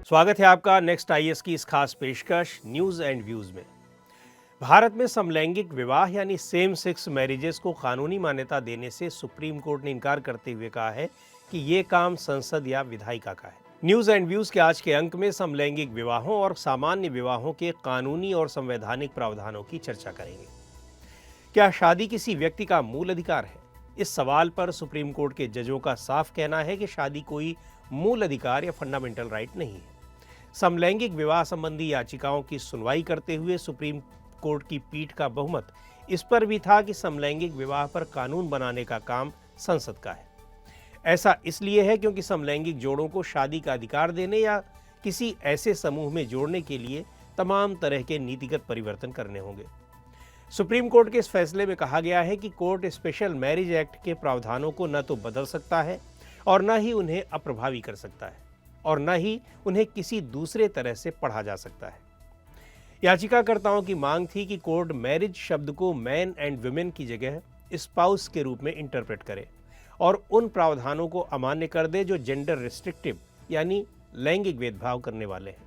स्वागत है आपका नेक्स्ट आईएएस की इस खास पेशकश न्यूज एंड व्यूज में। भारत में समलैंगिक विवाह यानी सेम सेक्स मैरिजेस को कानूनी मान्यता देने से सुप्रीम कोर्ट ने इनकार करते हुए कहा है कि ये काम संसद या विधायिका का है। न्यूज एंड व्यूज के आज के अंक में समलैंगिक विवाहों और सामान्य विवाहों के कानूनी और संवैधानिक प्रावधानों की चर्चा करेंगे। क्या शादी किसी व्यक्ति का मूल अधिकार है? इस सवाल पर सुप्रीम कोर्ट के जजों का साफ कहना है कि शादी कोई मूल अधिकार या फंडामेंटल राइट नहीं है। समलैंगिक विवाह संबंधी याचिकाओं की सुनवाई करते हुए सुप्रीम कोर्ट की पीठ का बहुमत इस पर भी था कि समलैंगिक विवाह पर कानून बनाने का काम संसद का है। ऐसा इसलिए है क्योंकि समलैंगिक जोड़ों को शादी का अधिकार देने या किसी ऐसे समूह में जोड़ने के लिए तमाम तरह के नीतिगत परिवर्तन करने होंगे। सुप्रीम कोर्ट के इस फैसले में कहा गया है कि कोर्ट स्पेशल मैरिज एक्ट के प्रावधानों को न तो बदल सकता है और न ही उन्हें अप्रभावी कर सकता है और न ही उन्हें किसी दूसरे तरह से पढ़ा जा सकता है। याचिकाकर्ताओं की मांग थी कि कोर्ट मैरिज शब्द को मैन एंड वुमेन की जगह स्पाउस के रूप में इंटरप्रेट करे और उन प्रावधानों को अमान्य कर दे जो जेंडर रिस्ट्रिक्टिव यानी लैंगिक भेदभाव करने वाले हैं।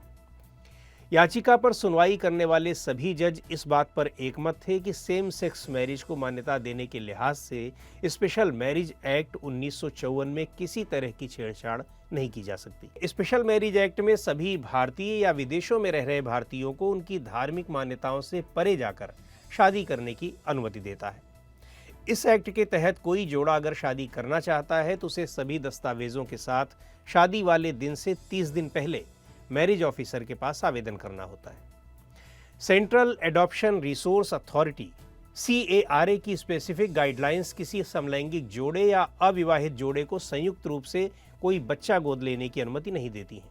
याचिका पर सुनवाई करने वाले सभी जज इस बात पर एकमत थे कि सेम सेक्स मैरिज को मान्यता देने के लिहाज से स्पेशल मैरिज एक्ट 1954 में किसी तरह की छेड़छाड़ नहीं की जा सकती। स्पेशल मैरिज एक्ट में सभी भारतीय या विदेशों में रह रहे भारतीयों को उनकी धार्मिक मान्यताओं से परे जाकर शादी करने की अनुमति देता है। इस एक्ट के तहत कोई जोड़ा अगर शादी करना चाहता है तो उसे सभी दस्तावेजों के साथ शादी वाले दिन से 30 दिन पहले मैरिज ऑफिसर के पास आवेदन करना होता है। Central adoption resource authority CARA की स्पेसिफिक गाइडलाइंस किसी समलैंगिक जोड़े या अविवाहित जोड़े को संयुक्त रूप से कोई बच्चा गोद लेने की अनुमति नहीं देती है।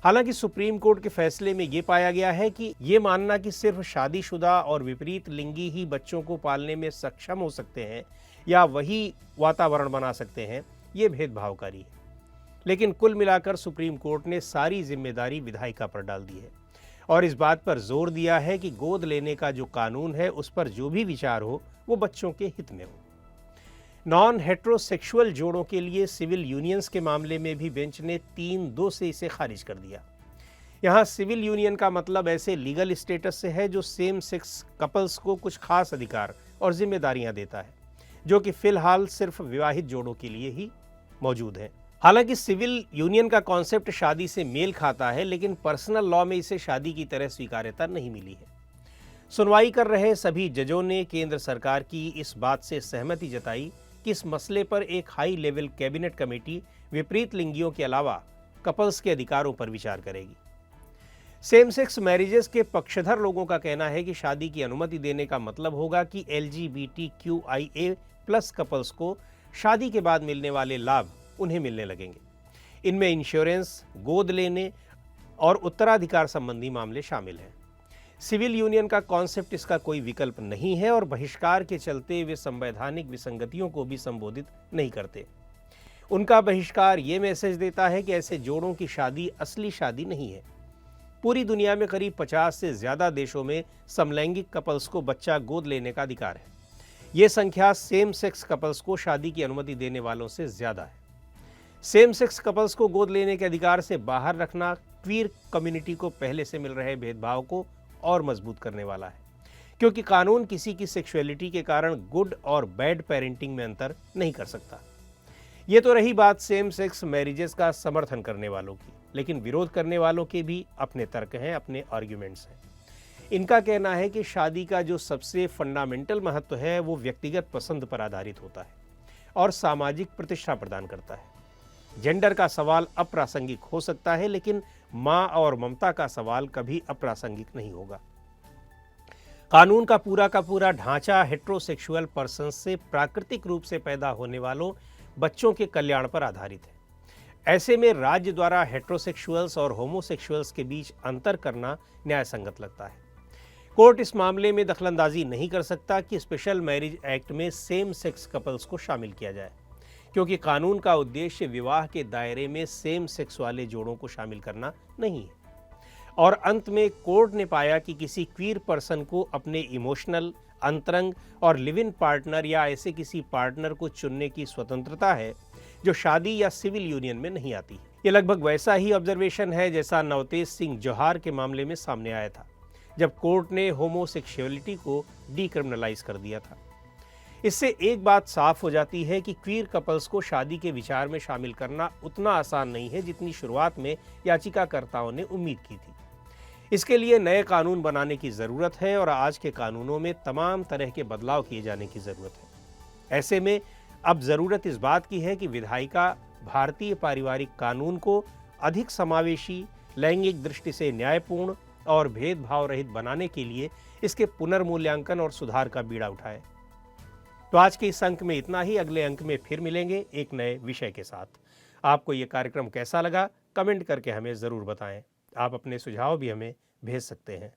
हालांकि सुप्रीम कोर्ट के फैसले में यह पाया गया है कि ये मानना कि सिर्फ शादीशुदा और विपरीत लिंगी ही बच्चों को पालने में सक्षम हो सकते हैं या वही वातावरण बना सकते हैं, ये भेदभावकारी है। लेकिन कुल मिलाकर सुप्रीम कोर्ट ने सारी जिम्मेदारी विधायिका पर डाल दी है और इस बात पर जोर दिया है कि गोद लेने का जो कानून है उस पर जो भी विचार हो वो बच्चों के हित में हो। नॉन हेट्रोसेक्सुअल जोड़ों के लिए सिविल यूनियंस के मामले में भी बेंच ने 3-2 से इसे खारिज कर दिया। यहाँ सिविल यूनियन का मतलब ऐसे लीगल स्टेटस से है जो सेम सेक्स कपल्स को कुछ खास अधिकार और जिम्मेदारियां देता है, जो कि फिलहाल सिर्फ विवाहित जोड़ों के लिए ही मौजूद है। हालांकि सिविल यूनियन का कॉन्सेप्ट शादी से मेल खाता है, लेकिन पर्सनल लॉ में इसे शादी की तरह स्वीकार्यता नहीं मिली है। सुनवाई कर रहे सभी जजों ने केंद्र सरकार की इस बात से सहमति जताई कि इस मसले पर एक हाई लेवल कैबिनेट कमेटी विपरीत लिंगियों के अलावा कपल्स के अधिकारों पर विचार करेगी। सेम सेक्स मैरिजेस के पक्षधर लोगों का कहना है कि शादी की अनुमति देने का मतलब होगा कि LGBTQIA+ कपल्स को शादी के बाद मिलने वाले लाभ उन्हें मिलने लगेंगे। इनमें इंश्योरेंस, गोद लेने और उत्तराधिकार संबंधी मामले शामिल हैं। सिविल यूनियन का कॉन्सेप्ट इसका कोई विकल्प नहीं है और बहिष्कार के चलते वे संवैधानिक विसंगतियों को भी संबोधित नहीं करते। उनका बहिष्कार ये मैसेज देता है कि ऐसे जोड़ों की शादी असली शादी नहीं है। पूरी दुनिया में करीब 50 से ज्यादा देशों में समलैंगिक कपल्स को बच्चा गोद लेने का अधिकार है। ये संख्या सेम सेक्स कपल्स को शादी की अनुमति देने वालों से ज्यादा है। सेम सेक्स कपल्स को गोद लेने के अधिकार से बाहर रखना क्वीर कम्युनिटी को पहले से मिल रहे भेदभाव को और मजबूत करने वाला है, क्योंकि कानून किसी की सेक्सुअलिटी के कारण गुड और बैड पेरेंटिंग में अंतर नहीं कर सकता। ये तो रही बात सेम सेक्स मैरिजेस का समर्थन करने वालों की, लेकिन विरोध करने वालों के भी अपने तर्क हैं, अपने आर्ग्यूमेंट्स हैं। इनका कहना है कि शादी का जो सबसे फंडामेंटल महत्व है वो व्यक्तिगत पसंद पर आधारित होता है और सामाजिक प्रतिष्ठा प्रदान करता है। जेंडर का सवाल अप्रासंगिक हो सकता है, लेकिन मां और ममता का सवाल कभी अप्रासंगिक नहीं होगा। कानून का पूरा ढांचा हेट्रोसेक्सुअल पर्सन से प्राकृतिक रूप से पैदा होने वालों बच्चों के कल्याण पर आधारित है। ऐसे में राज्य द्वारा हेट्रोसेक्सुअल्स और होमोसेक्सुअल्स के बीच अंतर करना न्यायसंगत लगता है। कोर्ट इस मामले में दखलंदाजी नहीं कर सकता कि स्पेशल मैरिज एक्ट में सेम सेक्स कपल्स को शामिल किया जाए, क्योंकि कानून का उद्देश्य विवाह के दायरे में सेम सेक्स वाले जोड़ों को शामिल करना नहीं है। और अंत में कोर्ट ने पाया कि किसी क्वीर पर्सन को अपने इमोशनल, अंतरंग और लिव इन पार्टनर या ऐसे किसी पार्टनर को चुनने की स्वतंत्रता है जो शादी या सिविल यूनियन में नहीं आती। ये लगभग वैसा ही ऑब्जर्वेशन है जैसा नवतेज सिंह जौहार के मामले में सामने आया था, जब कोर्ट ने होमोसेक्सुअलिटी को डीक्रिमिनलाइज कर दिया था। इससे एक बात साफ हो जाती है कि क्वीर कपल्स को शादी के विचार में शामिल करना उतना आसान नहीं है जितनी शुरुआत में याचिकाकर्ताओं ने उम्मीद की थी। इसके लिए नए कानून बनाने की ज़रूरत है और आज के कानूनों में तमाम तरह के बदलाव किए जाने की ज़रूरत है। ऐसे में अब ज़रूरत इस बात की है कि विधायिका भारतीय पारिवारिक कानून को अधिक समावेशी, लैंगिक दृष्टि से न्यायपूर्ण और भेदभाव रहित बनाने के लिए इसके पुनर्मूल्यांकन और सुधार का बीड़ा उठाए। तो आज के इस अंक में इतना ही। अगले अंक में फिर मिलेंगे एक नए विषय के साथ। आपको ये कार्यक्रम कैसा लगा, कमेंट करके हमें ज़रूर बताएं। आप अपने सुझाव भी हमें भेज सकते हैं।